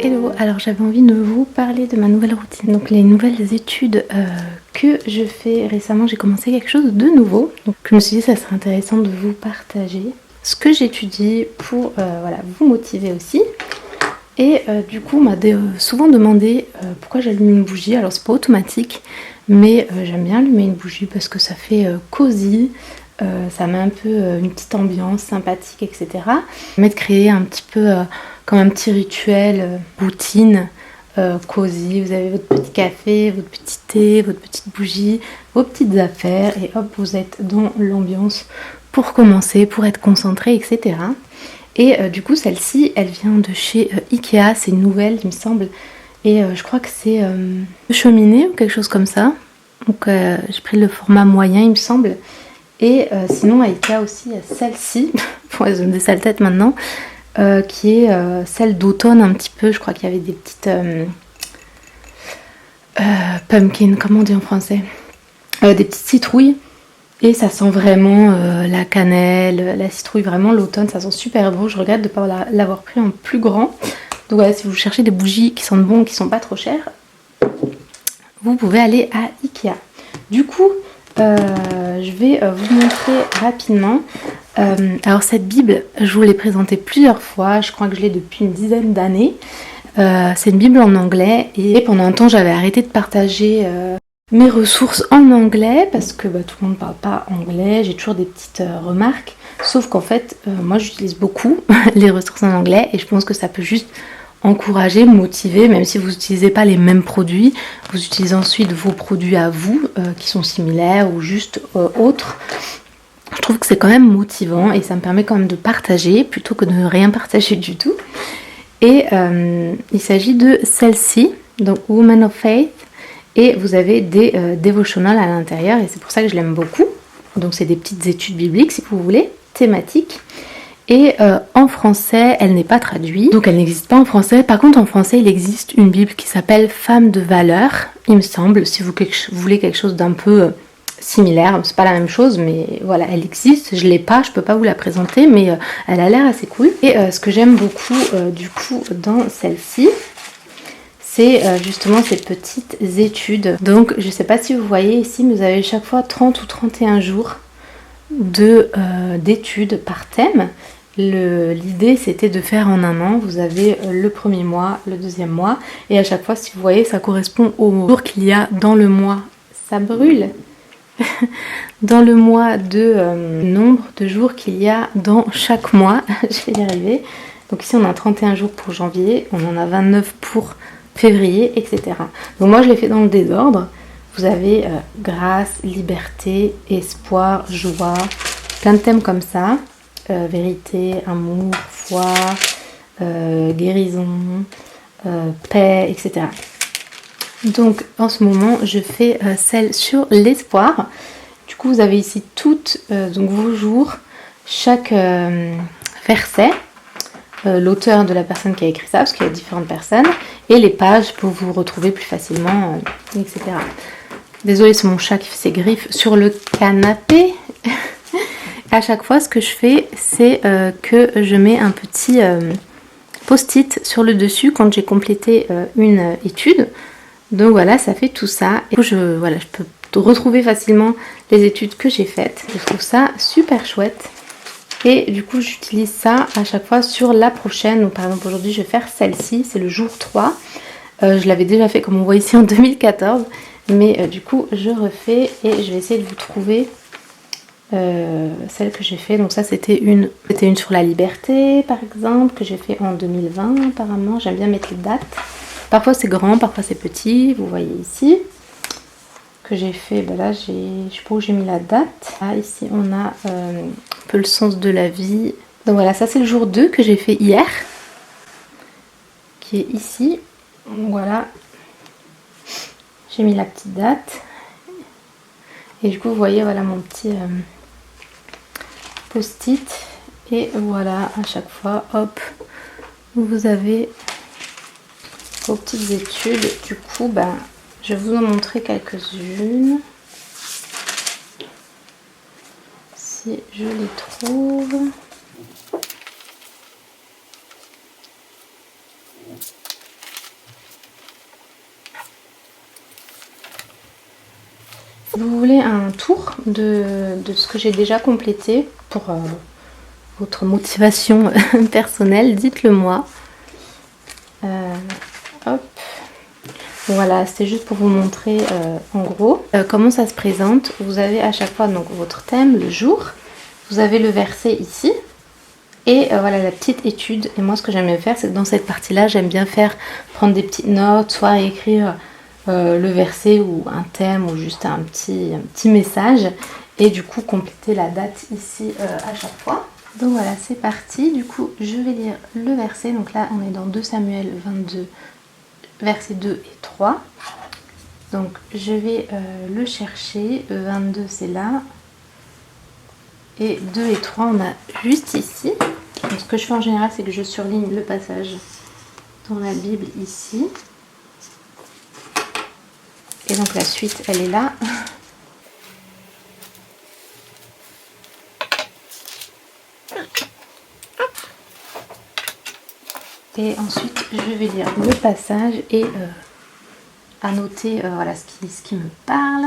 Hello, alors j'avais envie de vous parler de ma nouvelle routine, donc les nouvelles études que je fais récemment. J'ai commencé quelque chose de nouveau, donc je me suis dit que ça serait intéressant de vous partager ce que j'étudie pour voilà, vous motiver aussi. Et du coup on m'a souvent demandé pourquoi j'allume une bougie. Alors c'est pas automatique, mais j'aime bien allumer une bougie parce que ça fait cosy. Ça met un peu une petite ambiance sympathique, etc. Ça permet de créer un petit peu comme un petit rituel, routine, cosy. Vous avez votre petit café, votre petit thé, votre petite bougie, vos petites affaires et hop, vous êtes dans l'ambiance pour commencer, pour être concentré, etc. Et du coup, celle-ci, elle vient de chez Ikea. C'est une nouvelle, il me semble. Et je crois que c'est cheminée ou quelque chose comme ça. Donc j'ai pris le format moyen, il me semble. Et sinon à Ikea aussi il y a celle-ci, bon, elles ont des sales têtes maintenant, qui est celle d'automne un petit peu. Je crois qu'il y avait des petites pumpkin, comment on dit en français, des petites citrouilles. Et ça sent vraiment la cannelle, la citrouille, vraiment l'automne, ça sent super bon. Je regrette de ne pas l'avoir pris en plus grand. Donc voilà, si vous cherchez des bougies qui sentent bon, qui sont pas trop chères, vous pouvez aller à Ikea. Du coup, je vais vous montrer rapidement. Alors cette Bible, je vous l'ai présentée plusieurs fois, je crois que je l'ai depuis une dizaine d'années. C'est une Bible en anglais et pendant un temps j'avais arrêté de partager mes ressources en anglais parce que tout le monde ne parle pas anglais, j'ai toujours des petites remarques. Sauf qu'en fait, moi j'utilise beaucoup les ressources en anglais et je pense que ça peut juste encourager, motiver, même si vous n'utilisez pas les mêmes produits, vous utilisez ensuite vos produits à vous qui sont similaires ou juste autres. Je trouve que c'est quand même motivant et ça me permet quand même de partager plutôt que de ne rien partager du tout. Et il s'agit de celle-ci, donc Woman of Faith, et vous avez des devotionals à l'intérieur et c'est pour ça que je l'aime beaucoup. Donc c'est des petites études bibliques si vous voulez, thématiques. Et en français, elle n'est pas traduite, donc elle n'existe pas en français. Par contre, en français, il existe une Bible qui s'appelle Femme de valeur, il me semble, si vous voulez quelque chose d'un peu similaire. C'est pas la même chose, mais voilà, elle existe. Je l'ai pas, je peux pas vous la présenter, mais elle a l'air assez cool. Et ce que j'aime beaucoup, du coup, dans celle-ci, c'est justement ces petites études. Donc, je sais pas si vous voyez ici, mais vous avez chaque fois 30 ou 31 jours d'études par thème. L'idée c'était de faire en un an. Vous avez le premier mois, le deuxième mois et à chaque fois, si vous voyez, ça correspond au jour qu'il y a dans le mois. Ça brûle dans le mois de nombre de jours qu'il y a dans chaque mois. Je vais y arriver. Donc ici on a 31 jours pour janvier, on en a 29 pour février, etc. Donc moi je l'ai fait dans le désordre. Vous avez grâce, liberté, espoir, joie, plein de thèmes comme ça. Vérité, amour, foi, guérison, paix, etc. Donc en ce moment, je fais celle sur l'espoir. Du coup, vous avez ici toutes donc vos jours, chaque verset, l'auteur de la personne qui a écrit ça, parce qu'il y a différentes personnes, et les pages pour vous retrouver plus facilement, etc. Désolée, c'est mon chat qui fait ses griffes sur le canapé. À chaque fois, ce que je fais, c'est que je mets un petit post-it sur le dessus quand j'ai complété une étude. Donc voilà, ça fait tout ça. Et je peux retrouver facilement les études que j'ai faites. Je trouve ça super chouette. Et du coup, j'utilise ça à chaque fois sur la prochaine. Donc par exemple, aujourd'hui, je vais faire celle-ci. C'est le jour 3. Je l'avais déjà fait, comme on voit ici, en 2014. Mais du coup, je refais et je vais essayer de vous trouver celle que j'ai fait. Donc ça, c'était une sur la liberté, par exemple, que j'ai fait en 2020 apparemment. J'aime bien mettre les dates. Parfois c'est grand, parfois c'est petit. Vous voyez ici que j'ai fait. Là, je sais pas où j'ai mis la date. Ici, on a un peu le sens de la vie. Donc voilà, ça c'est le jour 2 que j'ai fait hier, qui est ici. Voilà, j'ai mis la petite date. Et du coup, vous voyez, voilà mon petit post-it. Et voilà, à chaque fois, hop, vous avez vos petites études. Du coup, ben, je vais vous en montrer quelques-unes. Si je les trouve. Si vous voulez un tour de ce que j'ai déjà complété pour votre motivation personnelle, dites-le moi. Hop. Voilà, c'était juste pour vous montrer en gros comment ça se présente. Vous avez à chaque fois donc votre thème, le jour. Vous avez le verset ici. Et voilà la petite étude. Et moi ce que j'aime bien faire, c'est que dans cette partie-là, j'aime bien prendre des petites notes, soit écrire le verset ou un thème ou juste un petit message. Et du coup compléter la date ici à chaque fois. Donc voilà, c'est parti. Du coup, je vais lire le verset. Donc là, on est dans 2 Samuel 22, versets 2 et 3. Donc je vais le chercher. 22, c'est là. Et 2 et 3, on a juste ici. Donc ce que je fais en général, c'est que je surligne le passage dans la Bible ici. Et donc la suite, elle est là. Et ensuite, je vais lire le passage et annoter voilà, ce qui me parle.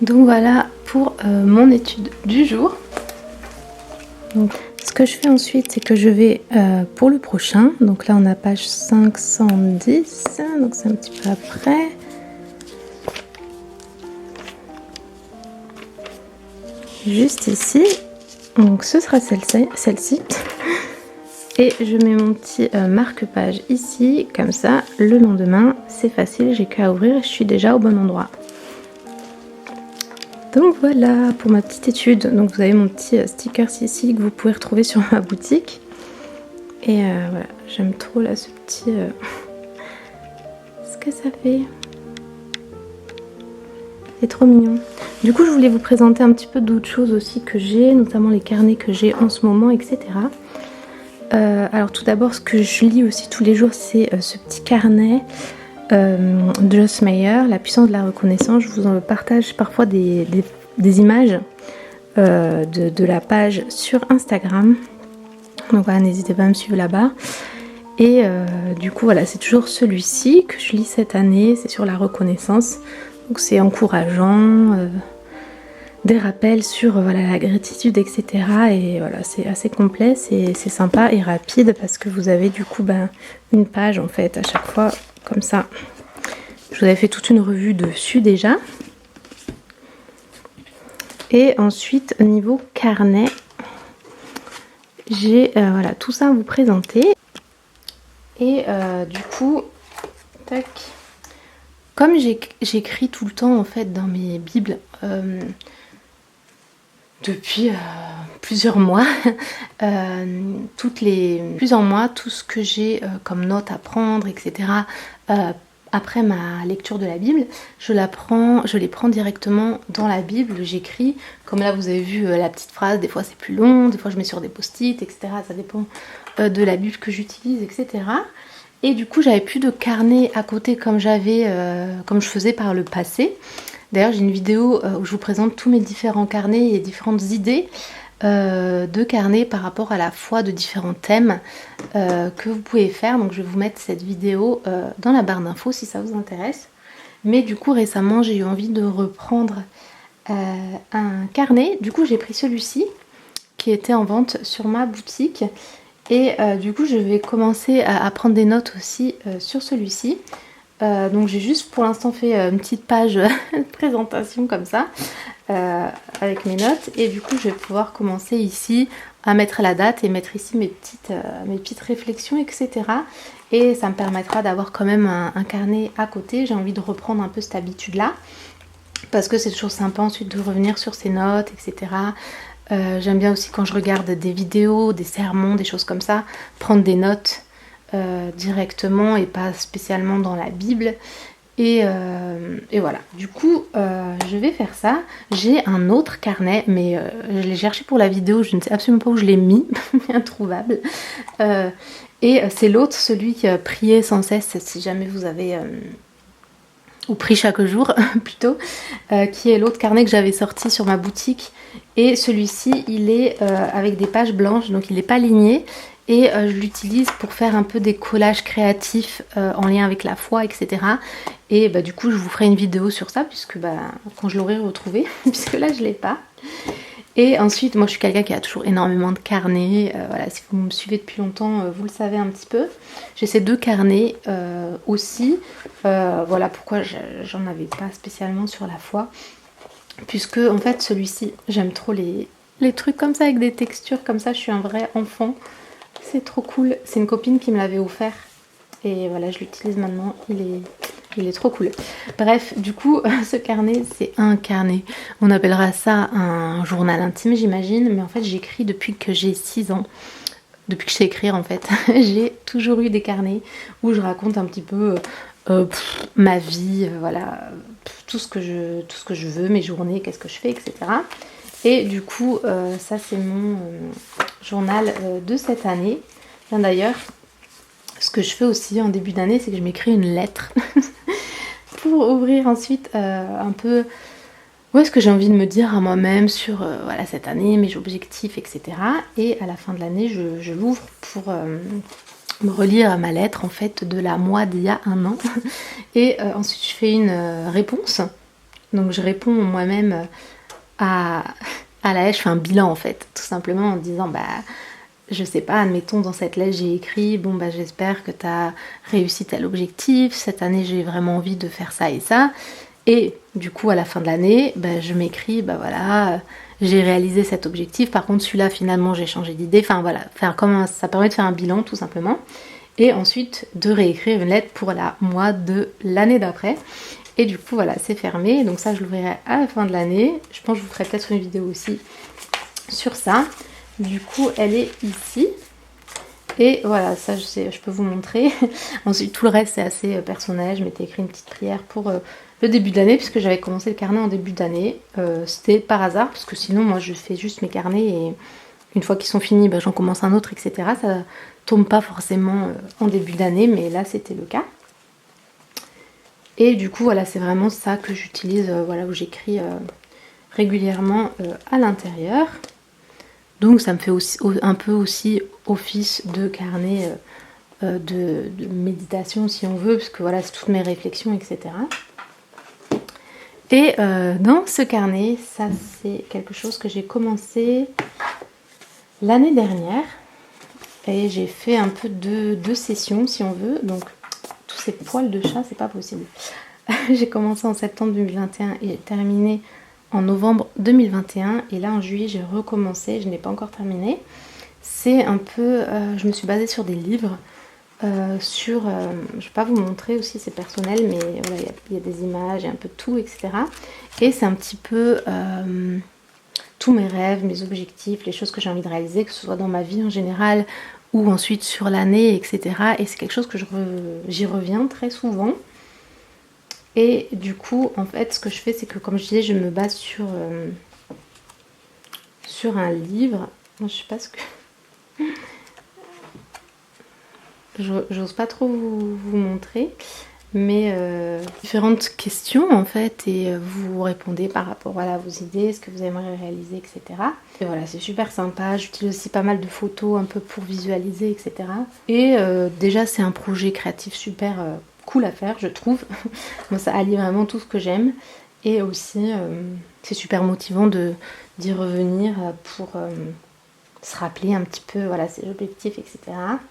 Donc voilà pour mon étude du jour. Donc, ce que je fais ensuite, c'est que je vais pour le prochain. Donc là, on a page 510. Donc c'est un petit peu après. Juste ici. Donc ce sera celle-ci. Et je mets mon petit marque-page ici. Comme ça, le lendemain, c'est facile. J'ai qu'à ouvrir et je suis déjà au bon endroit. Donc voilà pour ma petite étude. Donc vous avez mon petit sticker ici que vous pouvez retrouver sur ma boutique. Et voilà, j'aime trop là ce petit... ce que ça fait. C'est trop mignon. Du coup, je voulais vous présenter un petit peu d'autres choses aussi que j'ai, notamment les carnets que j'ai en ce moment, etc. Alors tout d'abord, ce que je lis aussi tous les jours, c'est ce petit carnet de Joyce Meyer, La puissance de la reconnaissance. Je vous en partage parfois des images de la page sur Instagram. Donc voilà, n'hésitez pas à me suivre là-bas. Et du coup, voilà, c'est toujours celui-ci que je lis cette année. C'est sur la reconnaissance. Donc c'est encourageant. Des rappels sur voilà, la gratitude, etc. Et voilà, c'est assez complet, c'est sympa et rapide parce que vous avez du coup une page en fait à chaque fois comme ça. Je vous avais fait toute une revue dessus déjà. Et ensuite niveau carnet, j'ai voilà, tout ça à vous présenter. Et du coup, tac, comme j'écris tout le temps en fait dans mes bibles, depuis plusieurs mois, plusieurs mois, tout ce que j'ai comme notes à prendre, etc. Après ma lecture de la Bible, je les prends directement dans la Bible, j'écris. Comme là vous avez vu la petite phrase, des fois c'est plus long, des fois je mets sur des post-it, etc. Ça dépend de la Bible que j'utilise, etc. Et du coup j'avais plus de carnet à côté comme je faisais par le passé. D'ailleurs, j'ai une vidéo où je vous présente tous mes différents carnets et différentes idées de carnets par rapport à la foi de différents thèmes que vous pouvez faire. Donc je vais vous mettre cette vidéo dans la barre d'infos si ça vous intéresse. Mais du coup récemment j'ai eu envie de reprendre un carnet. Du coup j'ai pris celui-ci qui était en vente sur ma boutique. Et du coup je vais commencer à prendre des notes aussi sur celui-ci. Donc j'ai juste pour l'instant fait une petite page de présentation comme ça avec mes notes, et du coup je vais pouvoir commencer ici à mettre la date et mettre ici mes petites réflexions, etc. Et ça me permettra d'avoir quand même un carnet à côté. J'ai envie de reprendre un peu cette habitude là parce que c'est toujours sympa ensuite de revenir sur ses notes, etc. J'aime bien aussi quand je regarde des vidéos, des sermons, des choses comme ça, prendre des notes directement et pas spécialement dans la Bible. Et voilà, du coup je vais faire ça. J'ai un autre carnet, mais je l'ai cherché pour la vidéo, je ne sais absolument pas où je l'ai mis, introuvable. Et c'est l'autre, celui qui priait sans cesse, si jamais vous avez... ou prie chaque jour plutôt, qui est l'autre carnet que j'avais sorti sur ma boutique. Et celui-ci, il est avec des pages blanches, donc il n'est pas ligné. Et je l'utilise pour faire un peu des collages créatifs en lien avec la foi, etc. Et du coup, je vous ferai une vidéo sur ça, puisque quand je l'aurai retrouvé, puisque là, je ne l'ai pas. Et ensuite, moi, je suis quelqu'un qui a toujours énormément de carnets. Voilà, si vous me suivez depuis longtemps, vous le savez un petit peu. J'ai ces deux carnets aussi. Voilà pourquoi j'en avais pas spécialement sur la foi. Puisque, en fait, celui-ci, j'aime trop les trucs comme ça, avec des textures comme ça. Je suis un vrai enfant. C'est trop cool. C'est une copine qui me l'avait offert. Et voilà, je l'utilise maintenant. Il est trop cool. Bref, du coup, ce carnet, c'est un carnet. On appellera ça un journal intime, j'imagine. Mais en fait, j'écris depuis que j'ai 6 ans. Depuis que je sais écrire, en fait. J'ai toujours eu des carnets où je raconte un petit peu ma vie, voilà, tout ce que je veux, mes journées, qu'est-ce que je fais, etc. Et du coup, ça, c'est mon journal de cette année. Bien d'ailleurs, ce que je fais aussi en début d'année, c'est que je m'écris une lettre pour ouvrir ensuite un peu ce que j'ai envie de me dire à moi-même sur voilà, cette année, mes objectifs, etc. Et à la fin de l'année, je l'ouvre pour me relire ma lettre en fait de la moi d'il y a un an. Et ensuite, je fais une réponse. Donc je réponds moi-même à la lettre, je fais un bilan en fait, tout simplement en disant je sais pas, admettons dans cette lettre j'ai écrit j'espère que tu as réussi tel objectif, cette année j'ai vraiment envie de faire ça et ça. Et du coup à la fin de l'année, je m'écris voilà, j'ai réalisé cet objectif, par contre celui-là finalement j'ai changé d'idée, enfin voilà, ça permet de faire un bilan tout simplement. Et ensuite de réécrire une lettre pour la moi de l'année d'après. Et du coup voilà, c'est fermé, donc ça je l'ouvrirai à la fin de l'année. Je pense que je vous ferai peut-être une vidéo aussi sur ça. Du coup elle est ici. Et voilà, ça je peux vous montrer. Ensuite tout le reste c'est assez personnel. Je m'étais écrit une petite prière pour le début d'année, puisque j'avais commencé le carnet en début d'année. C'était par hasard, parce que sinon moi je fais juste mes carnets et une fois qu'ils sont finis, j'en commence un autre, etc. Ça tombe pas forcément en début d'année, mais là c'était le cas. Et du coup voilà, c'est vraiment ça que j'utilise, voilà, où j'écris régulièrement à l'intérieur. Donc ça me fait aussi, un peu aussi office de carnet de méditation si on veut, parce que voilà, c'est toutes mes réflexions, etc. Et dans ce carnet, ça c'est quelque chose que j'ai commencé l'année dernière. Et j'ai fait un peu de sessions si on veut. Donc tous ces poils de chat, c'est pas possible. J'ai commencé en septembre 2021 et j'ai terminé en novembre 2021. Et là en juillet j'ai recommencé, je n'ai pas encore terminé. C'est un peu, je me suis basée sur des livres. Je vais pas vous montrer aussi, c'est personnel, mais voilà, il y a des images et un peu de tout, etc. Et c'est un petit peu tous mes rêves, mes objectifs, les choses que j'ai envie de réaliser, que ce soit dans ma vie en général ou ensuite sur l'année, etc. Et c'est quelque chose que j'y reviens très souvent. Et du coup, en fait, ce que je fais, c'est que, comme je disais, je me base sur un livre. Je sais pas ce que... J'ose pas trop vous montrer, mais différentes questions en fait, et vous répondez par rapport voilà, à vos idées, ce que vous aimeriez réaliser, etc. Et voilà, c'est super sympa. J'utilise aussi pas mal de photos un peu pour visualiser, etc. Et déjà c'est un projet créatif super cool à faire, je trouve. Moi, ça allie vraiment tout ce que j'aime. Et aussi, c'est super motivant d'y revenir pour se rappeler un petit peu voilà, ses objectifs, etc.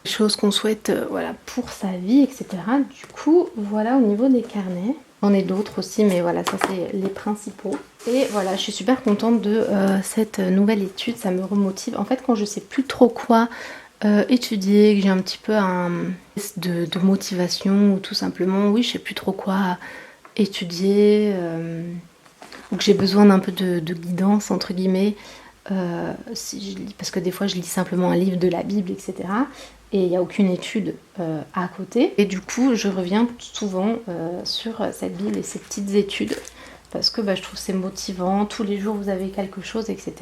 Les choses qu'on souhaite voilà, pour sa vie, etc. Du coup, voilà au niveau des carnets. On est d'autres aussi, mais voilà, ça c'est les principaux. Et voilà, je suis super contente de cette nouvelle étude, ça me remotive. En fait, quand je sais plus trop quoi étudier, que j'ai un petit peu un de motivation, ou tout simplement, oui, je sais plus trop quoi étudier, ou que j'ai besoin d'un peu de guidance, entre guillemets, si je lis, parce que des fois je lis simplement un livre de la Bible, etc. Et il n'y a aucune étude à côté. Et du coup, je reviens souvent sur cette Bible et ces petites études, parce que je trouve c'est motivant. Tous les jours, vous avez quelque chose, etc.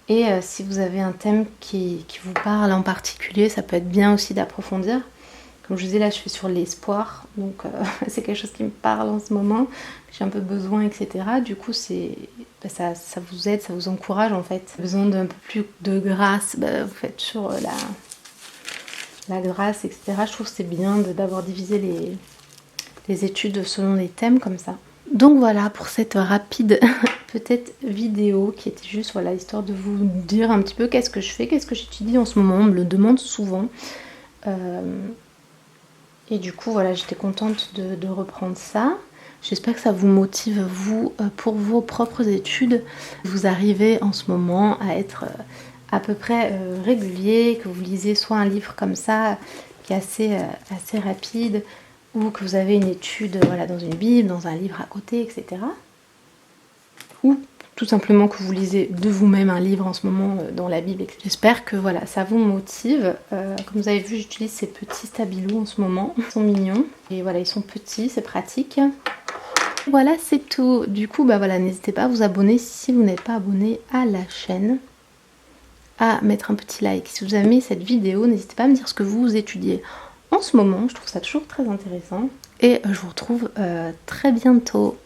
Et si vous avez un thème qui vous parle en particulier, ça peut être bien aussi d'approfondir. Comme je vous disais, là, je suis sur l'espoir, donc c'est quelque chose qui me parle en ce moment, j'ai un peu besoin, etc. Du coup, ça vous aide, ça vous encourage en fait. Besoin d'un peu plus de grâce, vous faites sur la grâce, etc. Je trouve que c'est bien d'avoir divisé les études selon les thèmes comme ça. Donc voilà pour cette rapide peut-être vidéo qui était juste voilà, histoire de vous dire un petit peu qu'est-ce que je fais, qu'est-ce que j'étudie en ce moment. On me le demande souvent. Et du coup, voilà, j'étais contente de reprendre ça. J'espère que ça vous motive, vous, pour vos propres études. Vous arrivez en ce moment à être à peu près régulier, que vous lisez soit un livre comme ça, qui est assez rapide, ou que vous avez une étude voilà, dans une Bible, dans un livre à côté, etc. Ou tout simplement que vous lisez de vous-même un livre en ce moment dans la Bible. J'espère que voilà, ça vous motive. Comme vous avez vu, j'utilise ces petits stabilos en ce moment. Ils sont mignons. Et voilà, ils sont petits, c'est pratique. Voilà, c'est tout. Du coup, voilà, n'hésitez pas à vous abonner si vous n'êtes pas abonné à la chaîne. À mettre un petit like si vous avez aimé cette vidéo. N'hésitez pas à me dire ce que vous étudiez en ce moment. Je trouve ça toujours très intéressant. Et je vous retrouve très bientôt.